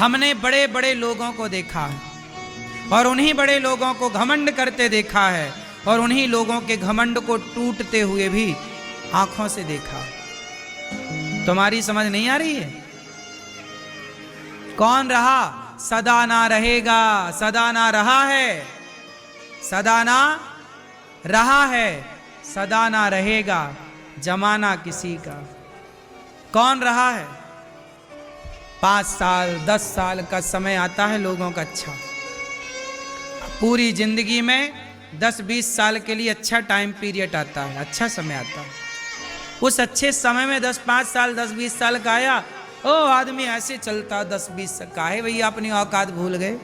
हमने बड़े बड़े लोगों को देखा है और उन्हीं बड़े लोगों को घमंड करते देखा है और उन्हीं लोगों के घमंड को टूटते हुए भी आंखों से देखा। तुम्हारी समझ नहीं आ रही है? कौन रहा? सदा ना रहेगा, सदा ना रहा है, सदा ना रहा है, सदा ना रहेगा जमाना किसी का। कौन रहा है? 5 साल 10 साल का समय आता है लोगों का अच्छा, पूरी जिंदगी में 10-20 साल के लिए अच्छा टाइम पीरियड आता है, अच्छा समय आता है। उस अच्छे समय में 10-5 साल 10-20 साल का आया, ओ आदमी ऐसे चलता 10-20 का है भैया, अपनी औकात भूल गए।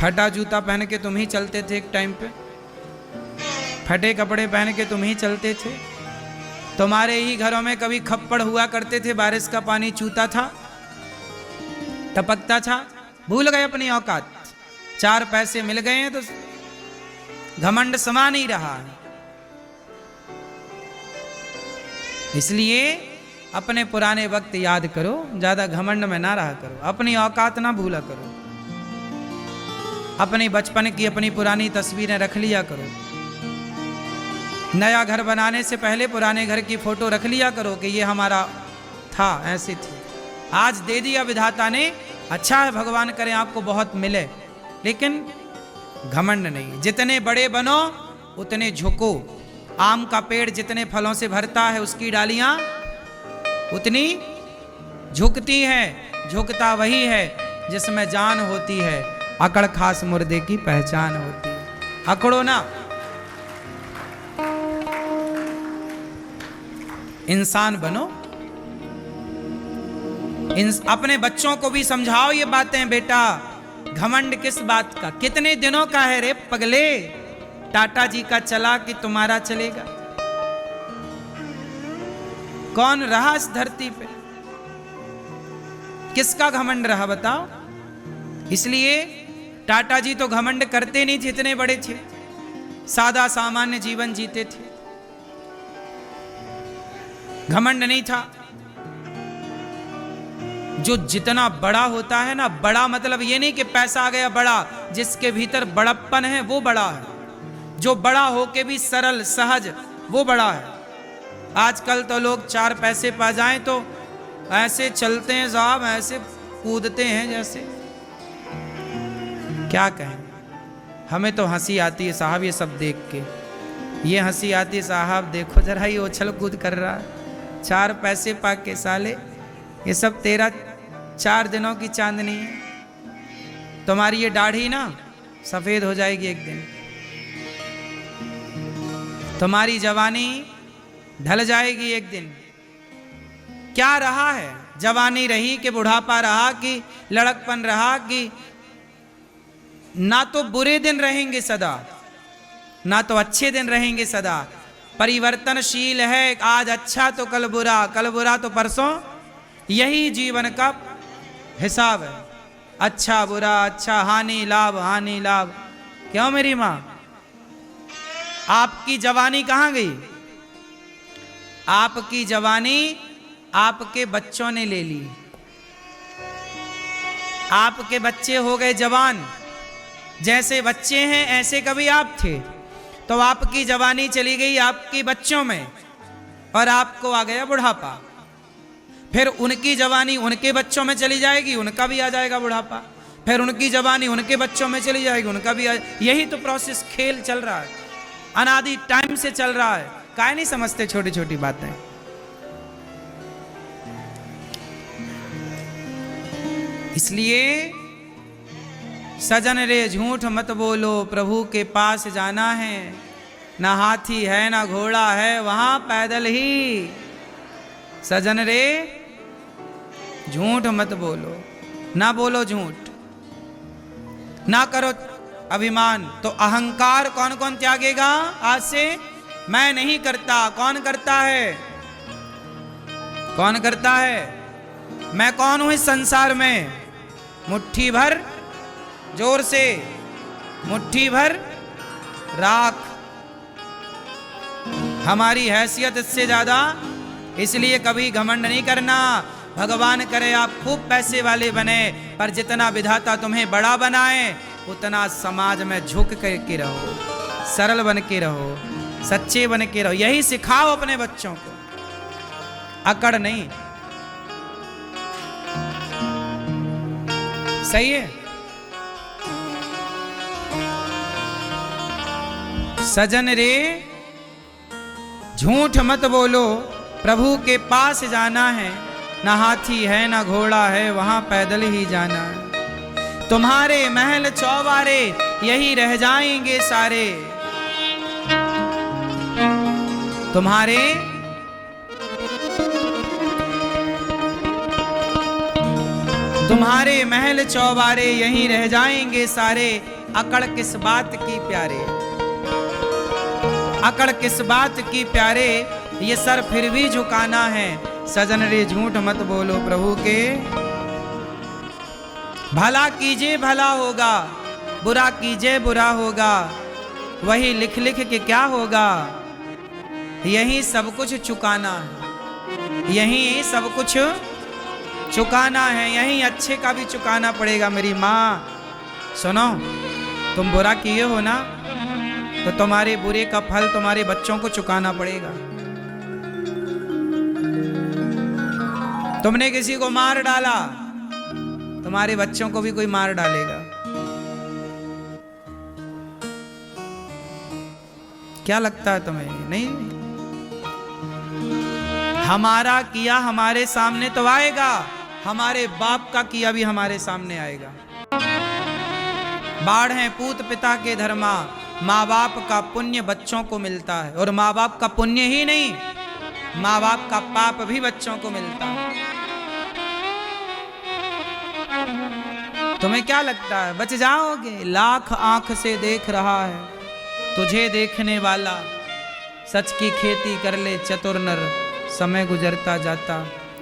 फटा जूता पहन के तुम ही चलते थे एक टाइम पे, फटे कपड़े पहन के तुम ही चलते थे। तुम्हारे ही घरों में कभी खप्पड़ हुआ करते थे, बारिश का पानी चूता था, टपकता था। भूल गए अपनी औकात। 4 पैसे मिल गए हैं तो घमंड समा नहीं रहा है। इसलिए अपने पुराने वक्त याद करो, ज्यादा घमंड में ना रहा करो, अपनी औकात ना भूला करो, अपने बचपन की अपनी पुरानी तस्वीरें रख लिया करो। नया घर बनाने से पहले पुराने घर की फोटो रख लिया करो कि ये हमारा था, ऐसे थी। आज दे दिया विधाता ने, अच्छा है, भगवान करे आपको बहुत मिले, लेकिन घमंड नहीं। जितने बड़े बनो उतने झुको। आम का पेड़ जितने फलों से भरता है उसकी डालियां उतनी झुकती हैं। झुकता वही है जिसमें जान होती है, अकड़ खास मुर्दे की पहचान होती है। अकड़ो ना, इंसान बनो। अपने बच्चों को भी समझाओ ये बातें, बेटा घमंड किस बात का, कितने दिनों का है रे पगले, टाटा जी का चला कि तुम्हारा चलेगा। कौन रहा इस धरती पे? किसका घमंड रहा बताओ? इसलिए टाटा जी तो घमंड करते नहीं थे, इतने बड़े थे, सादा सामान्य जीवन जीते थे, घमंड नहीं था। जो जितना बड़ा होता है ना, बड़ा मतलब ये नहीं कि पैसा आ गया बड़ा, जिसके भीतर बड़प्पन है वो बड़ा है। जो बड़ा होके भी सरल सहज, वो बड़ा है। आजकल तो लोग 4 पैसे पा जाएं तो ऐसे चलते हैं साहब, ऐसे कूदते हैं जैसे, क्या कहें। हमें तो हंसी आती है साहब ये सब देख के, ये हंसी आती है साहब, देखो जरा ये उछल कूद कर रहा है, 4 पैसे पा के साले, ये सब तेरा 4 दिनों की चांदनी है। तुम्हारी ये दाढ़ी ना सफेद हो जाएगी एक दिन, तुम्हारी जवानी ढल जाएगी एक दिन। क्या रहा है? जवानी रही कि बुढ़ापा रहा कि लड़कपन रहा, कि ना तो बुरे दिन रहेंगे सदा, ना तो अच्छे दिन रहेंगे सदा। परिवर्तनशील है, आज अच्छा तो कल बुरा तो परसों, यही जीवन का हिसाब है। अच्छा बुरा, अच्छा हानि लाभ। क्यों मेरी मां, आपकी जवानी कहां गई? आपकी जवानी आपके बच्चों ने ले ली। आपके बच्चे हो गए जवान, जैसे बच्चे हैं ऐसे कभी आप थे, तो आपकी जवानी चली गई आपके बच्चों में और आपको आ गया बुढ़ापा। फिर उनकी जवानी उनके बच्चों में चली जाएगी, उनका भी आ जाएगा बुढ़ापा। फिर उनकी जवानी उनके बच्चों में चली जाएगी, उनका भी यही तो प्रोसेस, खेल चल रहा है, अनादि टाइम से चल रहा है। काहे नहीं समझते छोटी छोटी बातें? इसलिए सजन रे झूठ मत बोलो, प्रभु के पास जाना है, ना हाथी है ना घोड़ा है, वहां पैदल ही। सजन रे झूठ मत बोलो, ना बोलो झूठ, ना करो अभिमान। तो अहंकार कौन कौन त्यागेगा आज से? मैं नहीं करता। कौन करता है? कौन करता है? मैं कौन हूं इस संसार में? मुट्ठी भर, जोर से, मुट्ठी भर राख। हमारी हैसियत इससे ज्यादा, इसलिए कभी घमंड नहीं करना। भगवान करे आप खूब पैसे वाले बने, पर जितना विधाता तुम्हें बड़ा बनाए उतना समाज में झुक करके रहो, सरल बन के रहो, सच्चे बन के रहो। यही सिखाओ अपने बच्चों को, अकड़ नहीं। सही है। सजन रे झूठ मत बोलो, प्रभु के पास जाना है, ना हाथी है ना घोड़ा है, वहां पैदल ही जाना है। तुम्हारे महल चौबारे यही रह जाएंगे सारे, तुम्हारे महल चौबारे यहीं रह जाएंगे सारे। अकड़ किस बात की प्यारे, अकड़ किस बात की प्यारे, ये सर फिर भी झुकाना है। सजन रे झूठ मत बोलो, प्रभु के भला कीजिए भला होगा, बुरा कीजिए बुरा होगा, वही लिख लिख के क्या होगा। यही सब कुछ चुकाना है, यही सब कुछ चुकाना है, यही अच्छे का भी चुकाना पड़ेगा। मेरी माँ सुनो, तुम बुरा किए हो ना, तो तुम्हारे बुरे का फल तुम्हारे बच्चों को चुकाना पड़ेगा। तुमने किसी को मार डाला, तुम्हारे बच्चों को भी कोई मार डालेगा। क्या लगता है तुम्हें? नहीं, हमारा किया हमारे सामने तो आएगा, हमारे बाप का किया भी हमारे सामने आएगा। बाढ़ है पूत पिता के धर्मा, माँ बाप का पुण्य बच्चों को मिलता है, और माँ बाप का पुण्य ही नहीं, माँ बाप का पाप भी बच्चों को मिलता है। तुम्हें क्या लगता है बच जाओगे? लाख आंख से देख रहा है तुझे देखने वाला, सच की खेती कर ले चतुर नर, समय गुजरता जाता।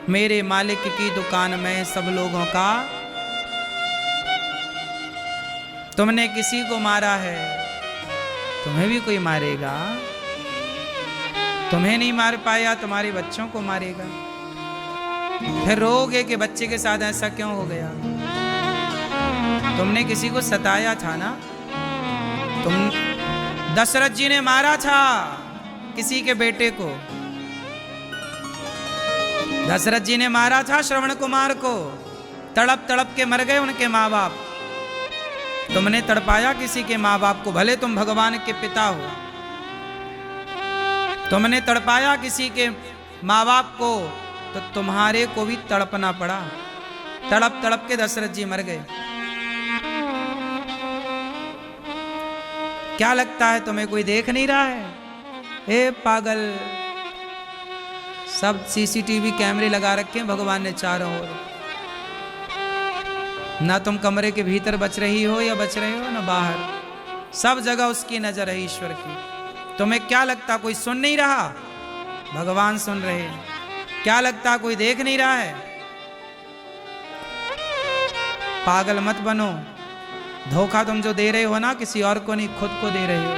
मेरे मालिक की दुकान में सब लोगों का। तुमने किसी को मारा है, तुम्हें भी कोई मारेगा। तुम्हें नहीं मार पाया, तुम्हारे बच्चों को मारेगा। फिर रोगे कि बच्चे के साथ ऐसा क्यों हो गया। तुमने किसी को सताया था ना, तुम दशरथ जी ने मारा था किसी के बेटे को, दशरथ जी ने मारा था श्रवण कुमार को, तड़प तड़प के मर गए उनके माँ बाप। तुमने तड़पाया किसी के माँ बाप को, भले तुम भगवान के पिता हो, तुमने तड़पाया किसी के माँ बाप को, तो तुम्हारे को भी तड़पना पड़ा। तड़प तड़प के दशरथ जी मर गए। क्या लगता है तुम्हें कोई देख नहीं रहा है? ए पागल, सब सीसीटीवी कैमरे लगा रखे हैं भगवान ने चारों ओर। ना तुम कमरे के भीतर बच रही हो या बच रहे हो ना बाहर, सब जगह उसकी नजर है, ईश्वर की। तुम्हें क्या लगता कोई सुन नहीं रहा? भगवान सुन रहे हैं। क्या लगता कोई देख नहीं रहा है? पागल मत बनो। धोखा तुम जो दे रहे हो ना, किसी और को नहीं, खुद को दे रहे हो।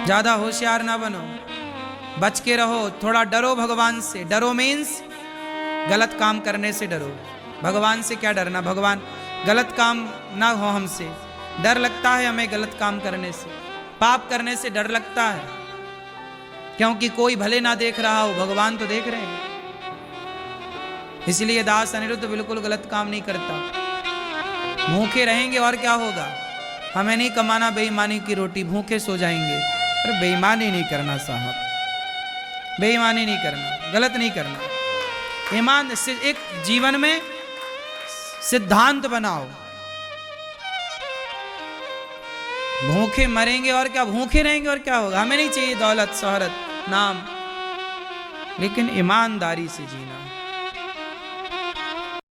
ज्यादा होशियार ना बनो, बच के रहो, थोड़ा डरो भगवान से। डरो मीन्स गलत काम करने से डरो। भगवान से क्या डरना, भगवान गलत काम ना हो हमसे। डर लगता है हमें गलत काम करने से, पाप करने से डर लगता है, क्योंकि कोई भले ना देख रहा हो, भगवान तो देख रहे हैं। इसलिए दास अनिरुद्ध बिल्कुल गलत काम नहीं करता। भूखे रहेंगे और क्या होगा, हमें नहीं कमाना बेईमानी की रोटी, भूखे सो जाएंगे। पर बेईमानी नहीं करना साहब, बेईमानी नहीं करना, गलत नहीं करना। ईमान से एक जीवन में सिद्धांत बनाओ। भूखे मरेंगे और क्या, भूखे रहेंगे और क्या होगा। हमें नहीं चाहिए दौलत, शोहरत, नाम, लेकिन ईमानदारी से जीना।